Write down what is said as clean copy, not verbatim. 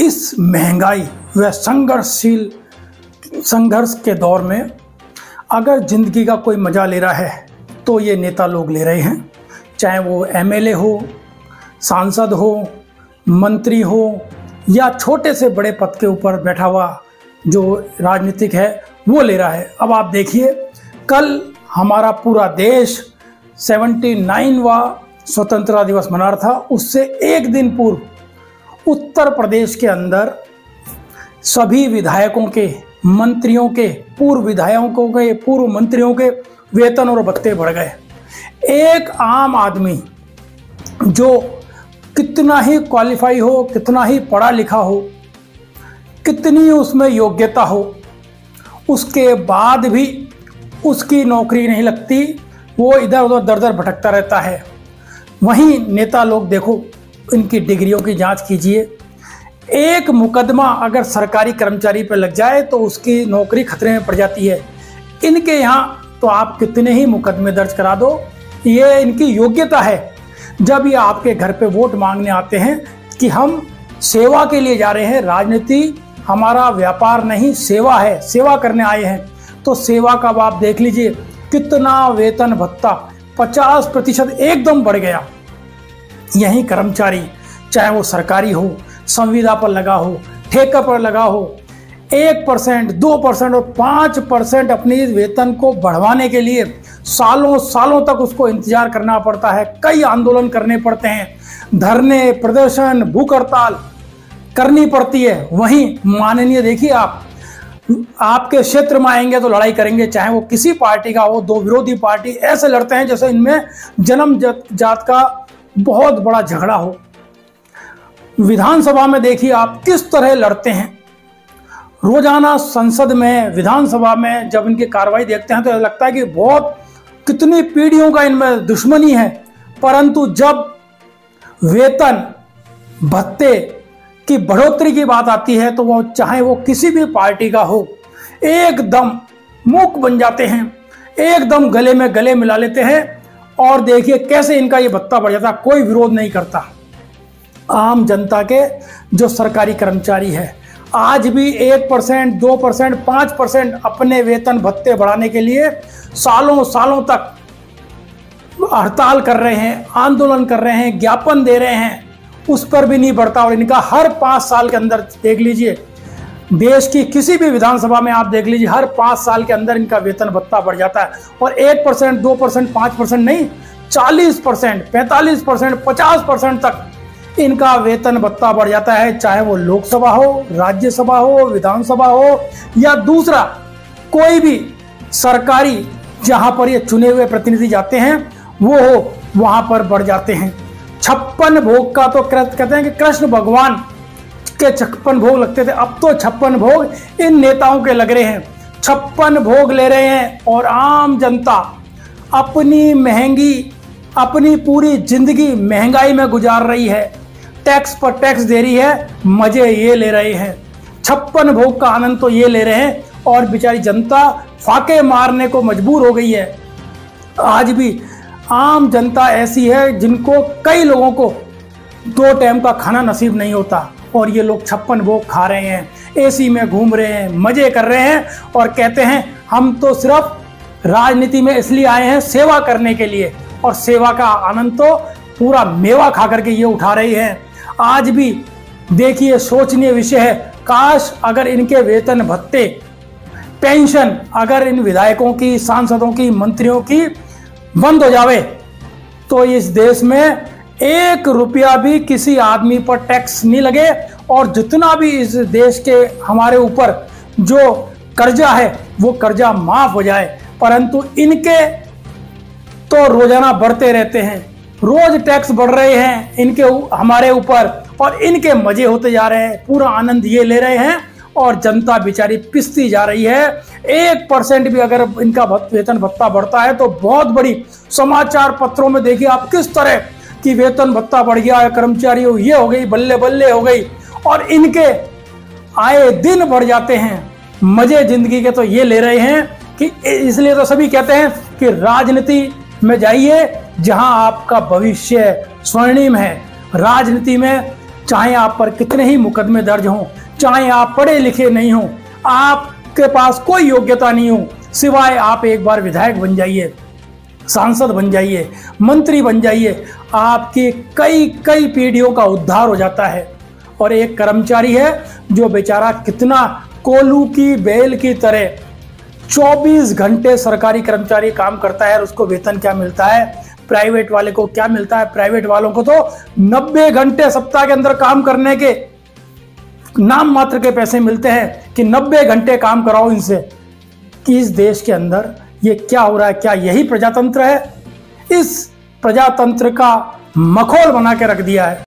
इस महंगाई व संघर्ष के दौर में अगर जिंदगी का कोई मजा ले रहा है तो ये नेता लोग ले रहे हैं, चाहे वो एमएलए हो, सांसद हो, मंत्री हो या छोटे से बड़े पद के ऊपर बैठा हुआ जो राजनीतिक है वो ले रहा है। अब आप देखिए, कल हमारा पूरा देश 79वां स्वतंत्रता दिवस मना रहा था। उससे एक दिन पूर्व उत्तर प्रदेश के अंदर सभी विधायकों के, मंत्रियों के, पूर्व विधायकों के, पूर्व मंत्रियों के वेतन और भत्ते बढ़ गए। एक आम आदमी जो कितना ही क्वालिफाई हो, कितना ही पढ़ा लिखा हो, कितनी उसमें योग्यता हो, उसके बाद भी उसकी नौकरी नहीं लगती, वो इधर उधर दर दर भटकता रहता है। वहीं नेता लोग देखो, इनकी डिग्रियों की जांच कीजिए। एक मुकदमा अगर सरकारी कर्मचारी पर लग जाए तो उसकी नौकरी खतरे में पड़ जाती है। इनके यहाँ तो आप कितने ही मुकदमे दर्ज करा दो, ये इनकी योग्यता है। जब ये आपके घर पे वोट मांगने आते हैं कि हम सेवा के लिए जा रहे हैं, राजनीति हमारा व्यापार नहीं सेवा है, सेवा करने आए हैं, तो सेवा का आप देख लीजिए कितना वेतन भत्ता 50% एकदम बढ़ गया। यही कर्मचारी, चाहे वो सरकारी हो, संविदा पर लगा हो, ठेका पर लगा हो, 1%, 2% और 5% अपनी वेतन को बढ़वाने के लिए सालों सालों तक उसको इंतजार करना पड़ता है। कई आंदोलन करने पड़ते हैं, धरने, प्रदर्शन, भूख हड़ताल करनी पड़ती है। वहीं माननीय देखिए, आपके क्षेत्र में आएंगे तो लड़ाई करेंगे, चाहे वो किसी पार्टी का हो। दो विरोधी पार्टी ऐसे लड़ते हैं जैसे इनमें जन्म जात का बहुत बड़ा झगड़ा हो। विधानसभा में देखिए आप किस तरह लड़ते हैं। रोजाना संसद में, विधानसभा में जब इनकी कार्रवाई देखते हैं तो लगता है कि बहुत कितनी पीढ़ियों का इनमें दुश्मनी है। परंतु जब वेतन भत्ते की बढ़ोतरी की बात आती है तो वो चाहे वो किसी भी पार्टी का हो, एकदम मूक बन जाते हैं, एकदम गले में गले मिला लेते हैं। और देखिए कैसे इनका ये भत्ता बढ़ जाता, कोई विरोध नहीं करता। आम जनता के जो सरकारी कर्मचारी है आज भी 1%, 2%, 5% अपने वेतन भत्ते बढ़ाने के लिए सालों सालों तक हड़ताल कर रहे हैं, आंदोलन कर रहे हैं, ज्ञापन दे रहे हैं, उस पर भी नहीं बढ़ता। और इनका हर 5 साल के अंदर देख लीजिए, देश की किसी भी विधानसभा में आप देख लीजिए, हर 5 साल के अंदर इनका वेतन भत्ता बढ़ जाता है। और 1%, 2%, 5% नहीं, 40%, 45%, 50% तक इनका वेतन भत्ता बढ़ जाता है। चाहे वो लोकसभा हो, राज्यसभा हो, विधानसभा हो या दूसरा कोई भी सरकारी जहां पर ये चुने हुए प्रतिनिधि जाते हैं वो हो, वहां पर बढ़ जाते हैं। 56 भोग का तो कहते हैं कि कृष्ण भगवान के 56 भोग लगते थे, अब तो 56 भोग इन नेताओं के लग रहे हैं। 56 भोग ले रहे हैं और आम जनता अपनी पूरी जिंदगी महंगाई में गुजार रही है, टैक्स पर टैक्स दे रही है, मजे ये ले रहे हैं। 56 भोग का आनंद तो ये ले रहे हैं और बेचारी जनता फाके मारने को मजबूर हो गई है। आज भी आम जनता ऐसी है जिनको, कई लोगों को 2 टाइम का खाना नसीब नहीं होता और ये लोग 56 भोग खा रहे हैं, एसी में घूम रहे हैं, मजे कर रहे हैं और कहते हैं हम तो सिर्फ राजनीति में इसलिए आए हैं सेवा करने के लिए। और सेवा का आनंद तो पूरा मेवा खा करके ये उठा रही हैं। आज भी देखिए सोचनीय विषय है, काश अगर इनके वेतन भत्ते, पेंशन अगर इन विधायकों की, सांसदों की, मंत्रियों की बंद हो जावे तो इस देश में 1 रुपया भी किसी आदमी पर टैक्स नहीं लगे और जितना भी इस देश के हमारे ऊपर जो कर्जा है वो कर्जा माफ हो जाए। परंतु इनके तो रोजाना बढ़ते रहते हैं, रोज टैक्स बढ़ रहे हैं इनके हमारे ऊपर और इनके मजे होते जा रहे हैं, पूरा आनंद ये ले रहे हैं और जनता बेचारी पिसती जा रही है। 1% भी अगर इनका वेतन भत्ता बढ़ता है तो बहुत बड़ी, समाचार पत्रों में देखिए आप किस तरह की वेतन भत्ता बढ़ गया है, कर्मचारी ये हो गई, बल्ले बल्ले हो गई। और इनके आए दिन बढ़ जाते हैं, मजे जिंदगी के तो ये ले रहे हैं कि इसलिए तो सभी कहते हैं कि राजनीति में जाइए जहां आपका भविष्य स्वर्णिम है। राजनीति में चाहे आप पर कितने ही मुकदमे दर्ज हों, चाहे आप पढ़े लिखे नहीं हों, आपके पास कोई योग्यता नहीं हो, सिवाय आप एक बार विधायक बन जाइए, सांसद बन जाइए, मंत्री बन जाइए, आपकी कई कई पीढ़ियों का उद्धार हो जाता है। और एक कर्मचारी है जो बेचारा कितना कोल्हू की बेल की तरह 24 घंटे सरकारी कर्मचारी काम करता है और उसको वेतन क्या मिलता है, प्राइवेट वाले को क्या मिलता है? प्राइवेट वालों को तो 90 घंटे सप्ताह के अंदर काम करने के नाम मात्र के पैसे मिलते हैं कि 90 घंटे काम कराओ इनसे। कि इस देश के अंदर ये क्या हो रहा है? क्या यही प्रजातंत्र है? इस प्रजातंत्र का मखौल बना के रख दिया है।